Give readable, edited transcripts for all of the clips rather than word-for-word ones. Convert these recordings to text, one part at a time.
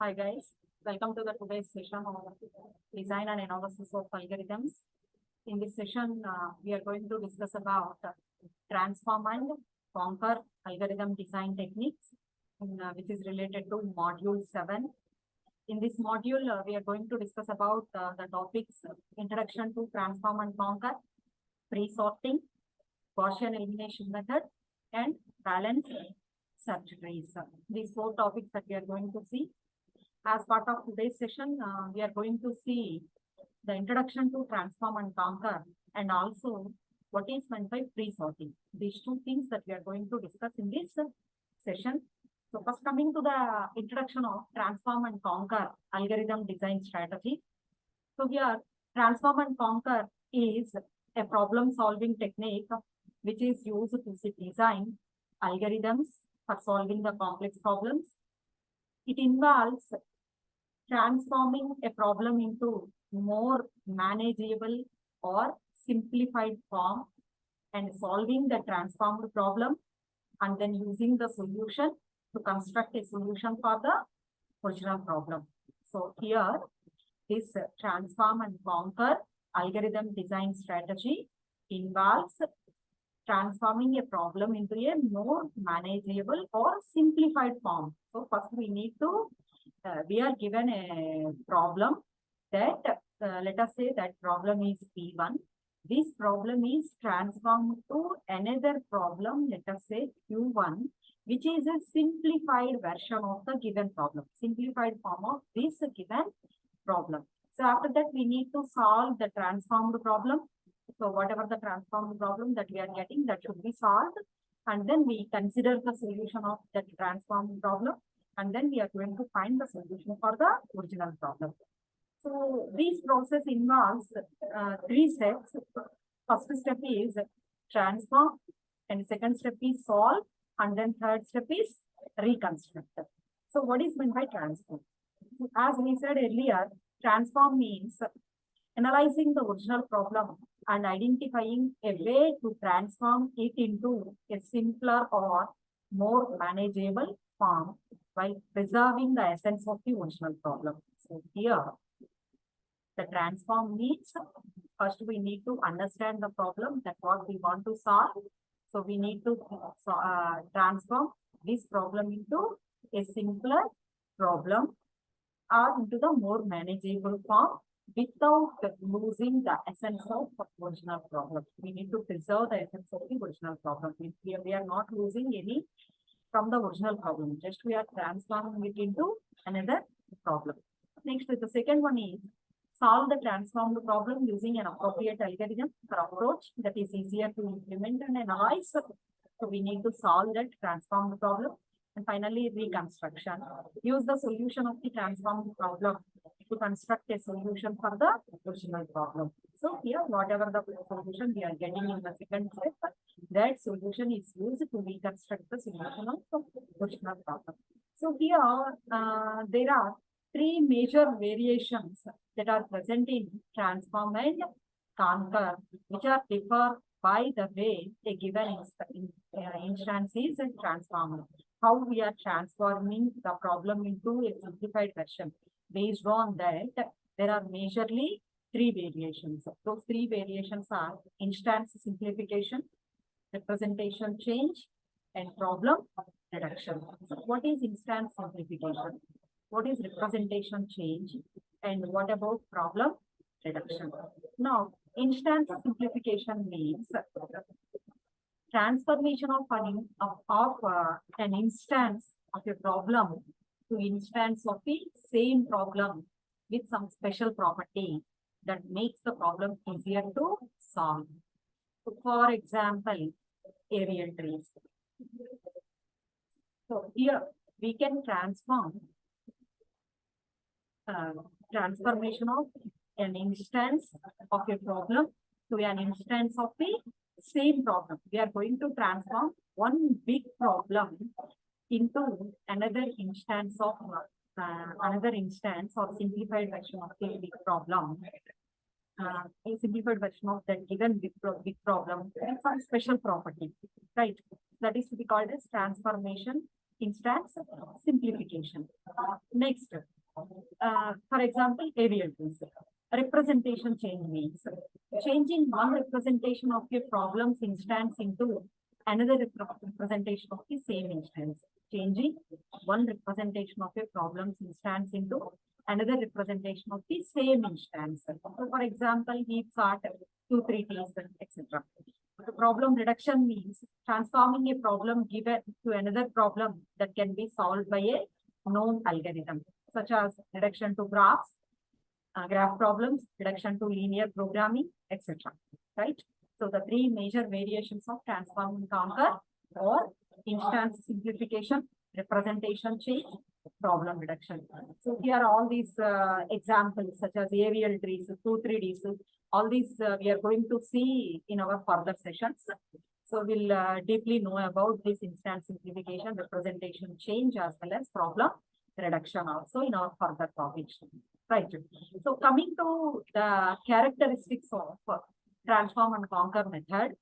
Hi guys, welcome to the today's session on design and analysis of algorithms. In this session, we are going to discuss about transform and conquer algorithm design techniques, which is related to module 7. In this module, we are going to discuss about the topics introduction to transform and conquer, pre-sorting, Gaussian elimination method, and balanced search trees. These 4 topics that we are going to see. As part of today's session, we are going to see the introduction to transform and conquer, and also what is meant by pre-sorting. These 2 things that we are going to discuss in this session. So first, coming to the introduction of transform and conquer algorithm design strategy. So here, transform and conquer is a problem-solving technique which is used to design algorithms for solving the complex problems. It involves transforming a problem into more manageable or simplified form and solving the transformed problem, and then using the solution to construct a solution for the original problem. So here, this transform and conquer algorithm design strategy involves transforming a problem into a more manageable or simplified form. So first we need to, we are given a problem that, let us say that problem is P1. This problem is transformed to another problem, let us say Q1, which is a simplified version of the given problem, simplified form of this given problem. So after that, we need to solve the transformed problem. So whatever the transformed problem that we are getting, that should be solved. And then we consider the solution of that transformed problem. And then we are going to find the solution for the original problem. So this process involves 3 steps. First step is transform, and second step is solve, and then third step is reconstruct. So what is meant by transform? As we said earlier, transform means analyzing the original problem and identifying a way to transform it into a simpler or more manageable form while preserving the essence of the original problem. So here, the transform means first we need to understand the problem, that what we want to solve. So we need to transform this problem into a simpler problem or into the more manageable form without losing the essence of the original problem. We need to preserve the essence of the original problem. We are not losing any from the original problem, just we are transforming it into another problem. Next, the second one is solve the transformed problem using an appropriate algorithm or approach that is easier to implement and analyze. So we need to solve that transformed problem. And finally, reconstruction. Use the solution of the transformed problem to construct a solution for the original problem. So here, whatever the solution we are getting in the second step, that solution is used to reconstruct the solution of the original problem. So here, there are 3 major variations that are present in transform and conquer, which are differ by the way a given instance is transformed. How we are transforming the problem into a simplified version. Based on that, there are majorly 3 variations. Those 3 variations are instance simplification, representation change, and problem reduction. So what is instance simplification? What is representation change? And what about problem reduction? Now, instance simplification means transformation of an instance of a problem to instance of the same problem with some special property that makes the problem easier to solve. So for example, aerial trees. So here we can transform transformation of an instance of a problem to an instance of the same problem. We are going to transform one big problem into another instance of or simplified version of the big problem. A simplified version of that given big problem with some special property, right? That is to be called as transformation instance simplification. Next, for example, aerial trees. Representation change means changing one representation of a problem's instance into another representation of the same instance. Changing one representation of a problem's instance into another representation of the same instance. So for example, heap sort, 2, 3 T's, etc. The problem reduction means transforming a problem given to another problem that can be solved by a known algorithm, such as reduction to graphs, graph problems, reduction to linear programming, etc. Right? So the three major variations of transform and conquer or instance simplification, representation change, problem reduction. So here all these examples such as aerial trees, 2, 3Ds, all these we are going to see in our further sessions. So we'll deeply know about this instance simplification, representation change, as well as problem reduction also in our further topics. Right. So coming to the characteristics of transform and conquer method.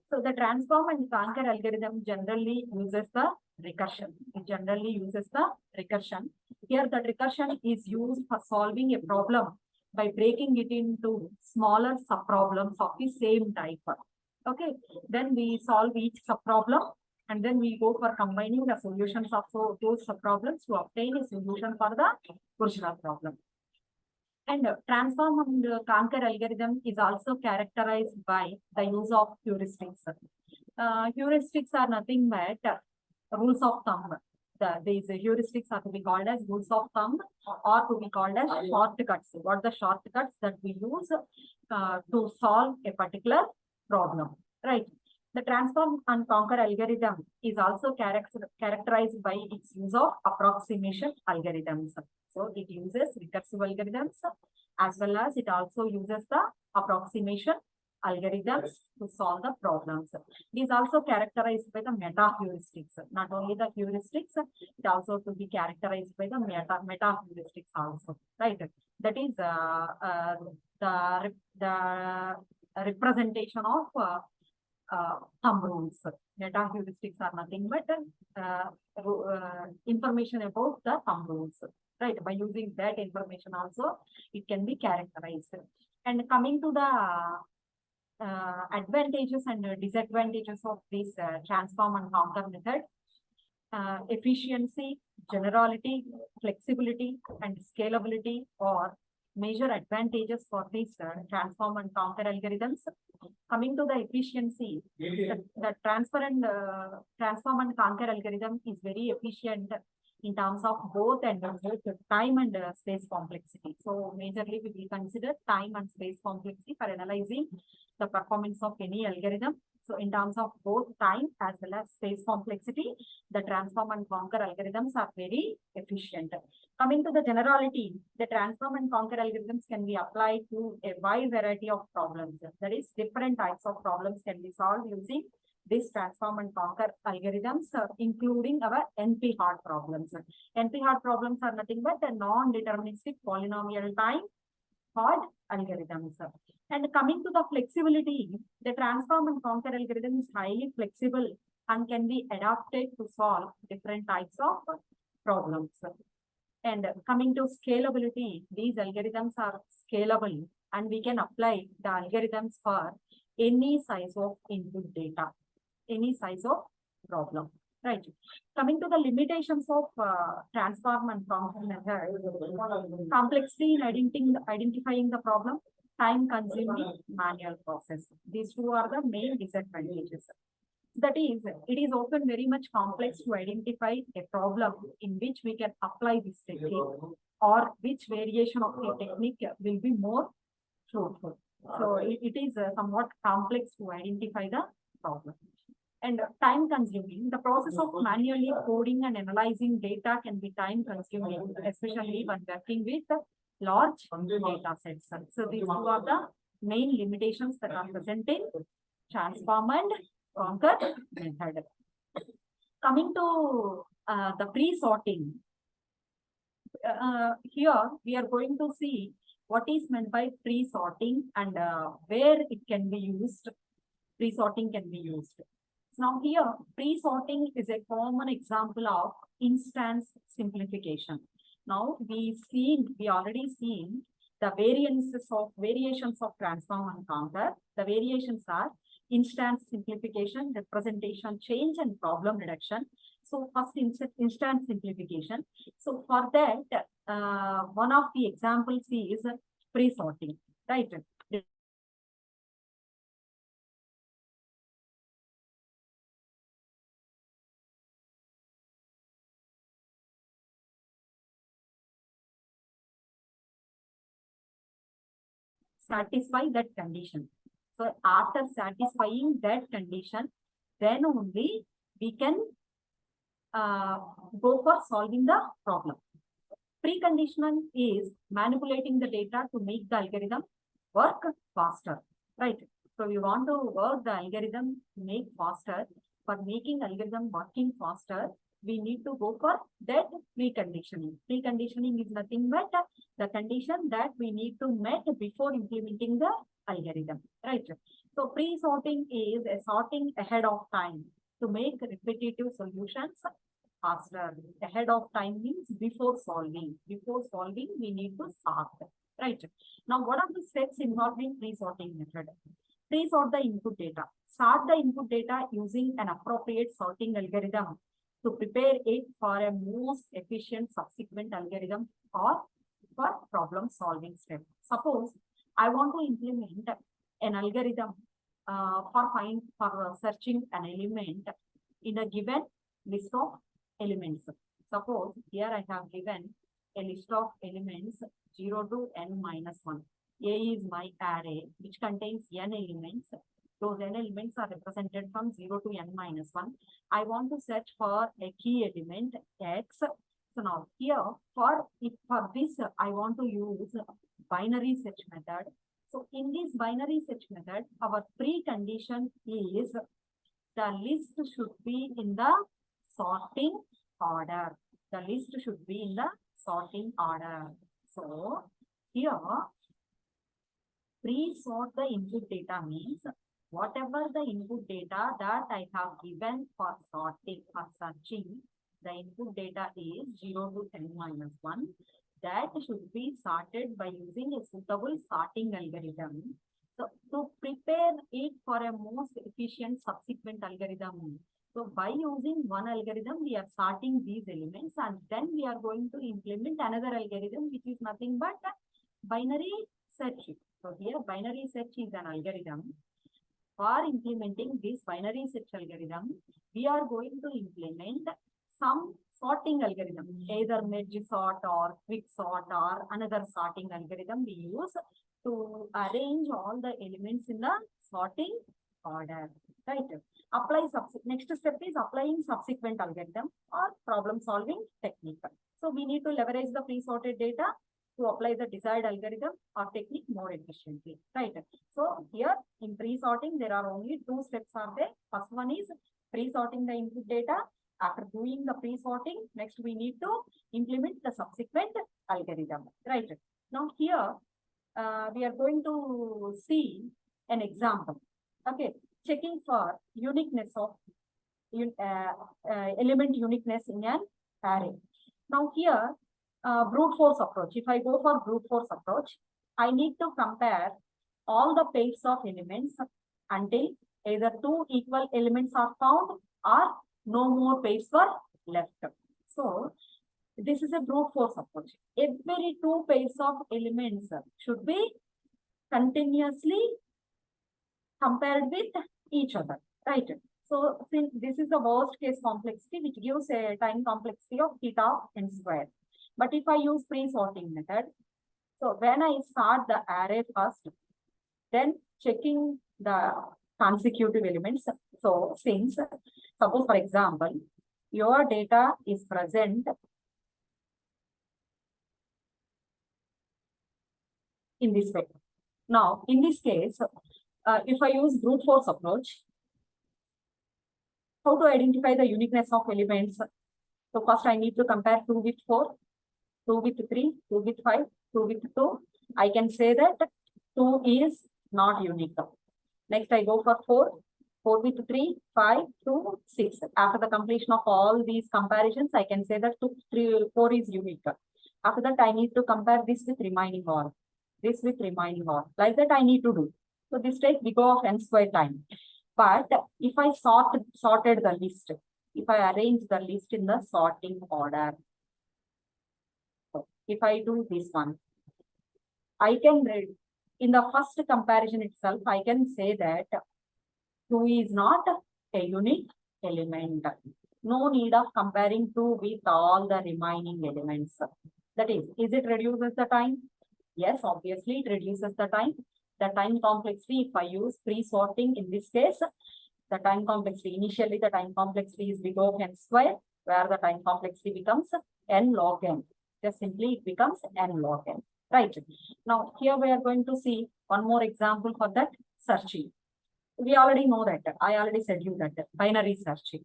So the transform and conquer algorithm generally uses the recursion. It generally uses the recursion. Here the recursion is used for solving a problem by breaking it into smaller subproblems of the same type. Okay. Then we solve each subproblem and then we go for combining the solutions of those subproblems to obtain a solution for the original problem. And transform and conquer algorithm is also characterized by the use of heuristics. Heuristics are nothing but rules of thumb. These heuristics are to be called as rules of thumb or to be called as shortcuts. What are the shortcuts that we use to solve a particular problem, right? The transform and conquer algorithm is also characterized by its use of approximation algorithms. So it uses recursive algorithms as well as it also uses the approximation algorithms to solve the problems. It is also characterized by the meta heuristics. Not only the heuristics, it also to be characterized by the meta heuristics also, right? That is the representation of thumb rules. Meta heuristics are nothing but information about the thumb rules, right? By using that information also, it can be characterized. And coming to the advantages and disadvantages of this transform and conquer method, efficiency, generality, flexibility, and scalability are major advantages for these transform and conquer algorithms. Coming to the efficiency, the transform and conquer algorithm is very efficient in terms of both time and space complexity. So majorly we will consider time and space complexity for analyzing the performance of any algorithm. So in terms of both time as well as space complexity, the transform and conquer algorithms are very efficient. Coming to the generality, the transform and conquer algorithms can be applied to a wide variety of problems. That is, different types of problems can be solved using this transform and conquer algorithms, including our NP-hard problems. NP-hard problems are nothing but the non-deterministic polynomial time hard algorithms. And coming to the flexibility, the transform and conquer algorithm is highly flexible and can be adapted to solve different types of problems. And coming to scalability, these algorithms are scalable and we can apply the algorithms for any size of input data, any size of problem, right? Coming to the limitations of transform and conquer method, complexity in identifying the problem, time consuming manual process. These two are the main disadvantages. That is, it is often very much complex to identify a problem in which we can apply this technique or which variation of the technique will be more fruitful. So it is somewhat complex to identify the problem. And time consuming, the process of manually coding and analyzing data can be time consuming, especially when working with large data sets. So these two are the main limitations that are present in transform and conquer method. Coming to the pre-sorting, here we are going to see what is meant by pre-sorting and where it can be used. Pre-sorting can be used. Now here, pre-sorting is a common example of instance simplification. Now we already seen the variations of transform and counter. The variations are instance simplification, representation change, and problem reduction. So first instance simplification. So for that, one of the examples is pre-sorting, right? Satisfy that condition. So after satisfying that condition, then only we can go for solving the problem. Preconditional is manipulating the data to make the algorithm work faster, right? So we want to work the algorithm to make faster. For making algorithm working faster, we need to go for that preconditioning. Preconditioning is nothing but the condition that we need to meet before implementing the algorithm, right? So pre-sorting is a sorting ahead of time to make repetitive solutions faster. Ahead of time means before solving. Before solving, we need to sort, right? Now, what are the steps involved in pre-sorting method? Pre-sort the input data. Sort the input data using an appropriate sorting algorithm to prepare it for a most efficient subsequent algorithm or for problem solving step. Suppose I want to implement an algorithm for searching an element in a given list of elements. Suppose here I have given a list of elements 0 to n minus 1. A is my array which contains n elements. Those n elements are represented from 0 to n minus 1. I want to search for a key element x. So now here for this I want to use binary search method. So in this binary search method, our precondition is the list should be in the sorting order. The list should be in the sorting order. So here, pre-sort the input data means whatever the input data that I have given for sorting or searching, the input data is 0 to n minus 1. That should be sorted by using a suitable sorting algorithm. So to prepare it for a most efficient subsequent algorithm. So by using one algorithm, we are sorting these elements and then we are going to implement another algorithm which is nothing but binary search. So here binary search is an algorithm. For implementing this binary search algorithm, we are going to implement some sorting algorithm, either merge sort or quick sort or another sorting algorithm we use to arrange all the elements in the sorting order, right? Next step is applying subsequent algorithm or problem solving technique. So we need to leverage the pre-sorted data to apply the desired algorithm or technique more efficiently, right? So here in pre-sorting, there are only two steps are there. First one is pre-sorting the input data. After doing the pre-sorting, next we need to implement the subsequent algorithm, right? Now here, we are going to see an example, okay? Checking for uniqueness of element uniqueness in an array. Now here, brute force approach. If I go for brute force approach, I need to compare all the pairs of elements until either two equal elements are found or no more pairs were left. So this is a brute force approach. Every two pairs of elements should be continuously compared with each other, right? So since this is the worst case complexity, which gives a time complexity of theta n square. But if I use pre-sorting method, so when I sort the array first, then checking the consecutive elements. So since, suppose for example, your data is present in this way. Now, in this case, if I use brute force approach, how to identify the uniqueness of elements? So first I need to compare 2 with 4, 2 with 3, 2 with 5, 2 with 2. I can say that 2 is not unique. Next I go for 4, 4 with 3, 5, 2, 6. After the completion of all these comparisons, I can say that 4 is unique. After that, I need to compare this with remaining all. This with remaining all. Like that, I need to do. So this takes big O of n square time. But if I sorted the list, if I arrange the list in the sorting order, so if I do this one, I can read in the first comparison itself, I can say that 2 is not a unique element. No need of comparing 2 with all the remaining elements. That is it reduces the time? Yes, obviously it reduces the time. The time complexity, if I use pre-sorting in this case, the time complexity, initially the time complexity is big O of n square, where the time complexity becomes n log n. Just simply it becomes n log n. Right. Now here we are going to see one more example for that, searching. We already know that. I already said you that binary searching.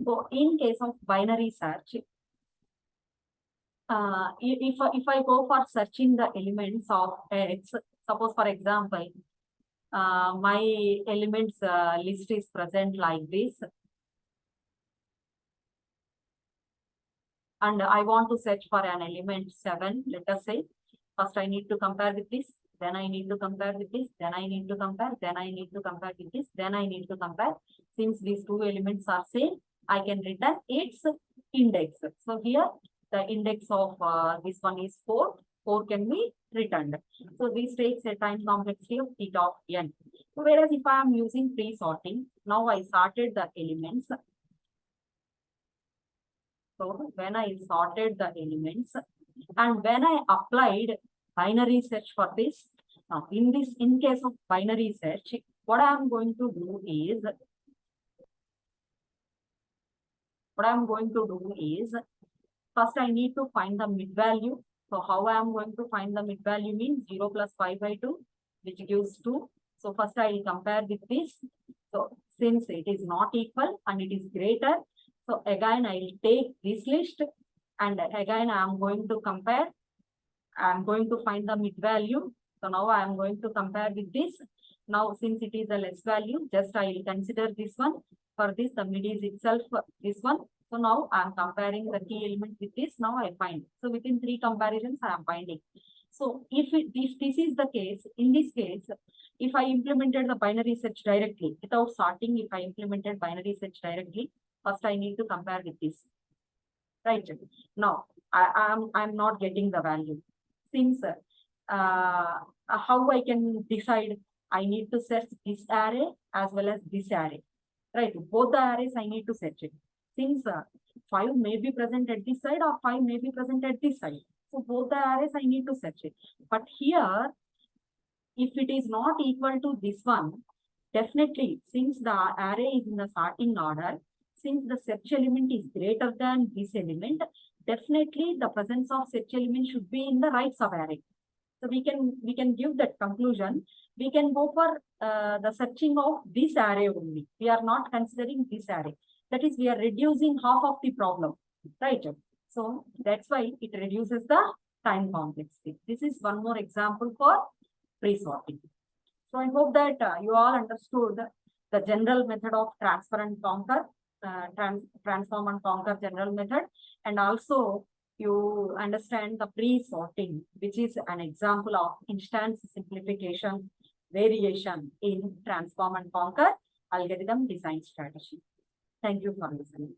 So in case of binary search, if I go for searching the elements of X, suppose for example, my elements list is present like this, and I want to search for an element 7, let us say. First I need to compare with this, then I need to compare with this, then I need to compare, then I need to compare with this, then I need to compare. Since these two elements are same, I can return its index. So here the index of this one is 4. 4 can be returned. So this takes a time complexity of theta of n. So whereas if I am using pre-sorting, now I sorted the elements. So when I sorted the elements and when I applied binary search for this, now in case of binary search, what I am going to do is, first I need to find the mid value. So how I am going to find the mid value means 0 plus 5 by 2, which gives 2. So first I will compare with this. So since it is not equal and it is greater, so again I will take this list and again I am going to compare. I am going to find the mid value. So now I am going to compare with this. Now since it is a less value, just I will consider this one. For this, the mid is itself this one. So now I am comparing the key element with this. Now I find. So within 3 comparisons, I am finding. So if this is the case, in this case, if I implemented the binary search directly, without sorting, if I implemented binary search directly, first I need to compare with this. Right. Now, I'm not getting the value. Since how I can decide, I need to search this array as well as this array. Right. Both the arrays I need to search it. Since 5 may be present at this side or 5 may be present at this side. So both the arrays I need to search it. But here, if it is not equal to this one, definitely since the array is in the sorting order, since the search element is greater than this element, definitely the presence of search element should be in the right subarray. So we can give that conclusion. We can go for the searching of this array only. We are not considering this array. That is, we are reducing half of the problem, right? So that's why it reduces the time complexity. This is one more example for pre-sorting. So I hope that you all understood the general method of transfer and conquer, transform and conquer general method, and also you understand the pre-sorting, which is an example of instance simplification variation in transform and conquer algorithm design strategy. Thank you for listening.